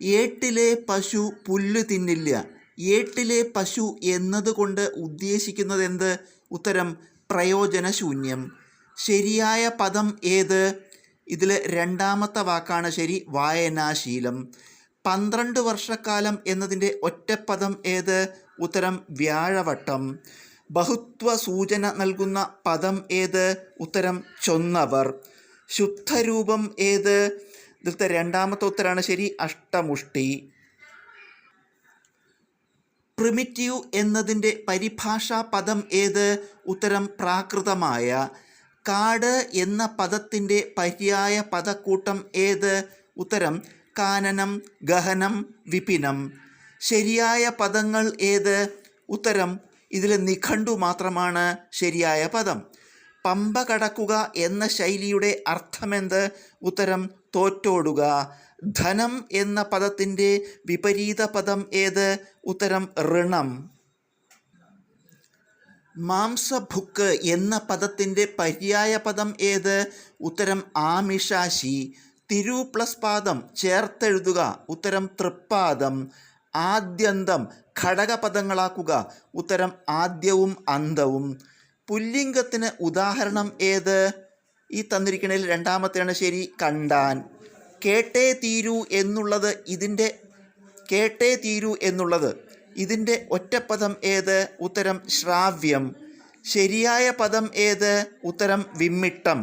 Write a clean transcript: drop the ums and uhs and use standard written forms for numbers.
ഏട്ടിലെ പശു പുല്ല് തിന്നില്ല. ഏട്ടിലെ പശു എന്നതുകൊണ്ട് ഉദ്ദേശിക്കുന്നത് എന്ത്? ഉത്തരം പ്രയോജനശൂന്യം. ശരിയായ പദം ഏത്? ഇതിൽ രണ്ടാമത്തെ വാക്കാണ് ശരി, വായനാശീലം. 12 വർഷക്കാലം എന്നതിൻ്റെ ഒറ്റപ്പദം ഏത്? ഉത്തരം വ്യാഴവട്ടം. ബഹുത്വ സൂചന നൽകുന്ന പദം ഏത്? ഉത്തരം ചൊന്നവർ. ശുദ്ധരൂപം ഏത്? ഇതിലത്തെ രണ്ടാമത്തെ ഉത്തരമാണ് ശരി, അഷ്ടമുഷ്ടി. പ്രിമിറ്റീവ് എന്നതിൻ്റെ പരിഭാഷാ പദം ഏത്? ഉത്തരം പ്രാകൃതമായ. കാട് എന്ന പദത്തിൻ്റെ പര്യായ പദക്കൂട്ടം ഏത്? ഉത്തരം കാനനം, ഗഹനം, വിപിനം. ശരിയായ പദങ്ങൾ ഏത്? ഉത്തരം ഇതിൽ നിഘണ്ടു മാത്രമാണ് ശരിയായ പദം. പമ്പ കടക്കുക എന്ന ശൈലിയുടെ അർത്ഥമെന്ത്? ഉത്തരം തോറ്റോടുക. ധനം എന്ന പദത്തിൻ്റെ വിപരീത പദം ഏത്? ഉത്തരം ഋണം. മാംസഭുക്ക് എന്ന പദത്തിൻ്റെ പര്യായ പദം ഏത്? ഉത്തരം ആമിഷാശി. തിരു പ്ലസ് പാദം ചേർത്തെഴുതുക. ഉത്തരം തൃപ്പാദം. ആദ്യന്തം ഘടകപദങ്ങളാക്കുക. ഉത്തരം ആദ്യവും അന്തവും. പുല്ലിംഗത്തിന് ഉദാഹരണം ഏത്? ഈ തന്നിരിക്കുന്നതിൽ രണ്ടാമത്തെയാണ് ശരി, കണ്ടാൻ. കേട്ടേ തീരൂ എന്നുള്ളത് ഇതിൻ്റെ ഒറ്റപ്പദം ഏത്? ഉത്തരം ശ്രാവ്യം. ശരിയായ പദം ഏത്? ഉത്തരം വിമ്മിട്ടം.